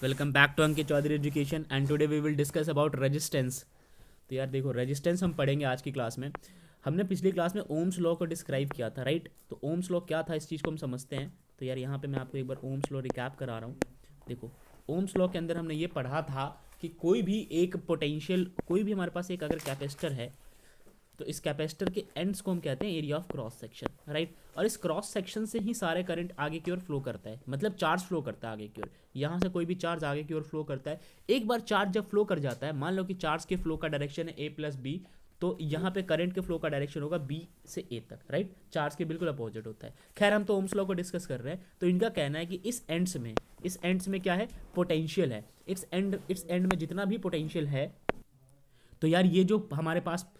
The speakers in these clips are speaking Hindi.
Welcome back to Ankit Chaudhary education and today we will discuss about resistance. तो यार देखो, रेजिस्टेंस हम पढ़ेंगे आज की क्लास में। हमने पिछली क्लास में ओम्स लॉ को डिस्क्राइब किया था, राइट? तो ओम्स लॉ क्या था, इस चीज़ को हम समझते हैं। तो यार यहाँ पे मैं आपको एक बार ओम्स लॉ रिकैप करा रहा हूँ। देखो, ओम्स लॉ के अंदर हमने ये पढ़ा था कि कोई भी एक पोटेंशियल, कोई भी हमारे पास एक अगर कैपेसिटर है, तो इस कैपेसिटर के एंड्स को हम कहते हैं area of cross section, right? और इस क्रॉस सेक्शन से ही सारे करंट आगे की ओर फ्लो करता है, मतलब चार्ज फ्लो करता है आगे की ओर। यहाँ से कोई भी चार्ज आगे की ओर फ्लो करता है। एक बार चार्ज जब फ्लो कर जाता है, मान लो कि चार्ज के फ्लो का डायरेक्शन है ए प्लस बी, तो यहाँ पे करंट के फ्लो का डायरेक्शन होगा बी से ए तक, राइट? चार्ज के बिल्कुल अपोजिट होता है। खैर, हम तो ओम्स लॉ को डिस्कस कर रहे हैं। तो इनका कहना है कि इस एंड्स में क्या है, पोटेंशियल है। इस एंड में जितना भी पोटेंशियल है, तो यार ये जो हमारे पास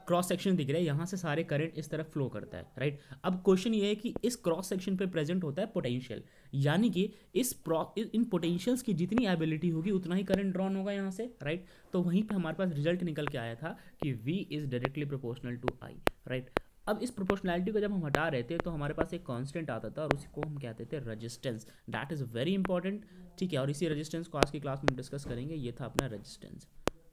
क्रॉस सेक्शन दिख रहा है, यहाँ से सारे करंट इस तरफ फ्लो करता है, राइट? अब क्वेश्चन ये है कि इस क्रॉस सेक्शन पे प्रेजेंट होता है पोटेंशियल, यानी कि इन पोटेंशियल्स की जितनी एबिलिटी होगी उतना ही करंट ड्रॉन होगा यहाँ से, राइट? तो वहीं पे हमारे पास रिजल्ट निकल के आया था कि V is directly proportional to I, right? अब इस प्रोपोर्शनैलिटी को जब हम हटा रहे थे तो हमारे पास एक कांस्टेंट आता था और उसी को हम कहते थे resistance. That is very important, ठीक है? और इसी रेजिस्टेंस को आज की क्लास में डिस्कस करेंगे। ये था अपना resistance.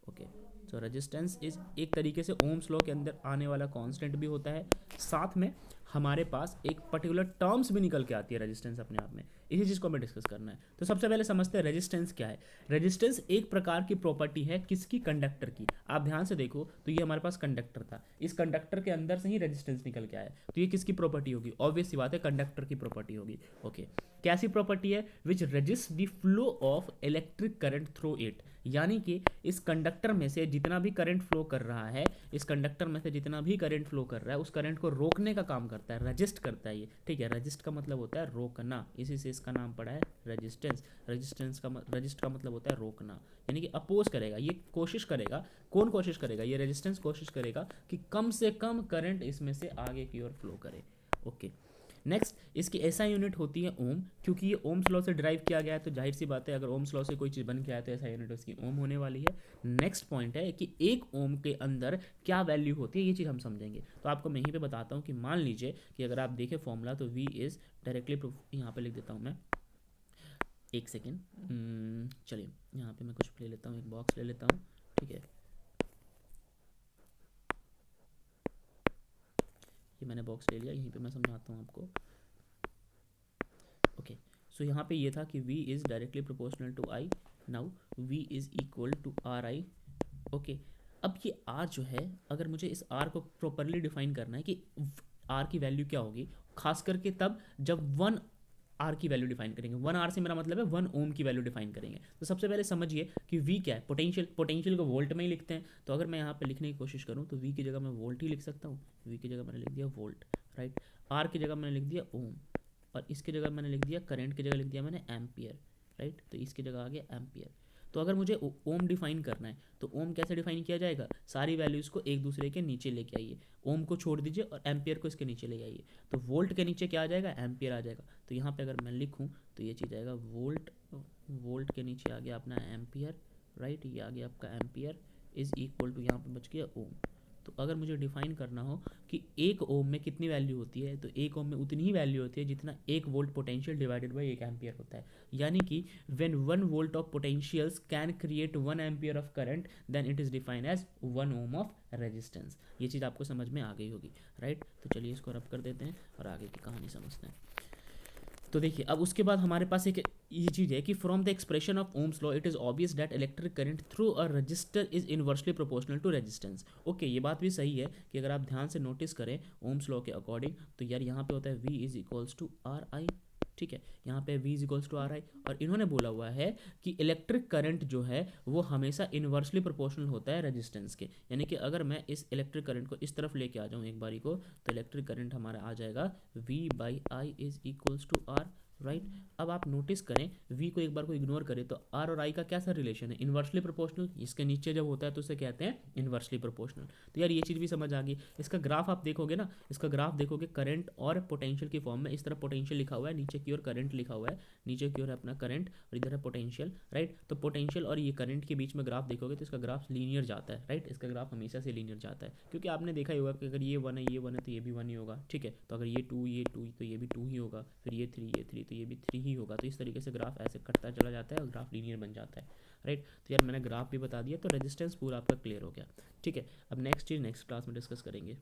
Okay, so resistance is एक तरीके से ओम्स लॉ के अंदर आने वाला कांस्टेंट भी होता है। साथ में हमारे पास एक पर्टिकुलर टर्म्स भी निकल के आती है रेजिस्टेंस अपने आप में। इसी चीज़ को हमें डिस्कस करना है। तो सबसे पहले समझते हैं रेजिस्टेंस क्या है। रेजिस्टेंस एक प्रकार की प्रॉपर्टी है, किसकी? कंडक्टर की। आप ध्यान से देखो तो ये हमारे पास कंडक्टर था, इस कंडक्टर के अंदर से ही रेजिस्टेंस निकल के आया। तो ये किसकी प्रॉपर्टी होगी? ऑब्वियस सी बात है, कंडक्टर की प्रॉपर्टी होगी। ओके, कैसी प्रॉपर्टी है? Which resist the flow of electric current through it, यानी कि इस कंडक्टर में से जितना भी करंट फ्लो कर रहा है, इस कंडक्टर में से जितना भी करंट फ्लो कर रहा है, उस करंट को रोकने का काम करता है, रजिस्ट करता है ये, ठीक है? रजिस्ट का मतलब होता है रोकना, इसी से इसका नाम पड़ा है रेजिस्टेंस। रजिस्ट का मतलब होता है रोकना, यानी कि अपोज करेगा, ये कोशिश करेगा। कौन कोशिश करेगा? ये रेजिस्टेंस कोशिश करेगा कि कम से कम करंट इसमें से आगे की ओर फ्लो करे। ओके, नेक्स्ट, इसकी ऐसा यूनिट होती है ओम, क्योंकि ये ओम्स लॉ से ड्राइव किया गया है, तो जाहिर सी बात है अगर ओम्स लॉ से कोई चीज़ बन के आया तो ऐसा यूनिट उसकी ओम होने वाली है। नेक्स्ट पॉइंट है कि एक ओम के अंदर क्या वैल्यू होती है, ये चीज़ हम समझेंगे। तो आपको मैं यहीं पे बताता हूँ कि मान लीजिए कि अगर आप देखें फॉर्मूला, तो V इज़ डायरेक्टली, यहाँ पे लिख देता हूँ मैं, एक सेकेंड, चलिए यहाँ पे मैं कुछ ले लेता हूँ, एक बॉक्स ले लेता हूँ, ठीक है? ये मैंने बॉक्स ले लिया, यहीं पे मैं समझाता हूँ आपको। ओके, सो यहाँ पे ये था कि V is directly proportional to I। Now V is equal to RI। Okay, अब ये R जो है, अगर मुझे इस R को प्रॉपरली डिफाइन करना है कि R की वैल्यू क्या होगी, खास करके तब जब 1 R की वैल्यू डिफाइन करेंगे। 1 R से मेरा मतलब है 1 ओम की वैल्यू डिफाइन करेंगे। तो सबसे पहले समझिए कि V क्या है, पोटेंशियल को वोल्ट में ही लिखते हैं। तो अगर मैं यहाँ पे लिखने की कोशिश करूँ तो V की जगह मैं वोल्ट ही लिख सकता हूँ। V की जगह मैंने लिख दिया वोल्ट, राइट? R की जगह मैंने लिख दिया ओम, और इसकी जगह मैंने लिख दिया, करंट की जगह लिख दिया मैंने एम्पियर, राइट? तो इसकी जगह आ गया एम्पियर। तो अगर मुझे ओम डिफाइन करना है तो ओम कैसे डिफाइन किया जाएगा? सारी वैल्यूज़ को एक दूसरे के नीचे लेके आइए, ओम को छोड़ दीजिए और एम्पियर को इसके नीचे ले आइए। तो वोल्ट के नीचे क्या आ जाएगा? एम्पियर आ जाएगा। तो यहाँ पे अगर मैं लिखूँ तो ये चीज़ आएगा वोल्ट, वोल्ट के नीचे आ गया अपना एम्पियर, राइट? ये आ गया आपका एम्पियर इज़ इक्वल टू, यहाँ पे बच गया ओम। तो अगर मुझे डिफाइन करना हो कि एक ओम में कितनी वैल्यू होती है, तो एक ओम में उतनी ही वैल्यू होती है जितना 1 volt potential divided by 1 ampere होता है। यानी कि when 1 volt of potentials can create 1 ampere of current, then it is define as 1 ohm of resistance. ये चीज़ आपको समझ में आ गई होगी, राइट? तो चलिए इसको रब कर देते हैं और आगे की कहानी समझते हैं। तो देखिए, अब उसके बाद हमारे पास एक ये चीज़ है कि from the expression of ohm's law it is obvious that electric current through a resistor is inversely proportional to resistance. Okay, ये बात भी सही है कि अगर आप ध्यान से नोटिस करें ओम्स लॉ के अकॉर्डिंग, तो यार यहाँ पे होता है V is equals to RI, ठीक है? यहाँ पे V is equals to RI, और इन्होंने बोला हुआ है कि इलेक्ट्रिक करंट जो है वो हमेशा इनवर्सली प्रोपोर्शनल होता है रेजिस्टेंस के। यानी कि अगर मैं इस इलेक्ट्रिक करंट को इस तरफ लेके आ जाऊँ एक बारी को, तो इलेक्ट्रिक करंट हमारा आ जाएगा V by I is equals to R, right? अब आप नोटिस करें, V को एक बार को इग्नोर करें तो R और I का क्या सा रिलेशन है? Inversely proportional. इसके नीचे जब होता है तो उसे कहते हैं इन्वर्सली प्रोपोर्शनल। तो यार ये चीज़ भी समझ आ गई। इसका ग्राफ आप देखोगे ना, इसका ग्राफ देखोगे करंट और पोटेंशियल की फॉर्म में। इस तरफ पोटेंशियल लिखा हुआ है, नीचे की ओर करंट लिखा हुआ है, नीचे की ओर है अपना करंट और इधर है पोटेंशियल, राइट? तो पोटेंशियल और ये करंट के बीच में ग्राफ देखोगे तो इसका ग्राफ लीनियर जाता है, राइट? इसका ग्राफ हमेशा से लीनियर जाता है, क्योंकि आपने देखा ही होगा कि अगर ये 1 है, ये 1 है, तो ये भी 1 ही होगा, ठीक है? तो अगर ये 2 तो ये भी 2 ही होगा, फिर ये 3 तो ये भी 3 ही होगा। तो इस तरीके से ग्राफ ऐसे कटता चला जाता है और ग्राफ लीनियर बन जाता है, राइट। तो यार मैंने ग्राफ भी बता दिया, तो रेजिस्टेंस पूरा आपका क्लियर हो गया, ठीक है। अब नेक्स्ट चीज़ नेक्स्ट क्लास में डिस्कस करेंगे।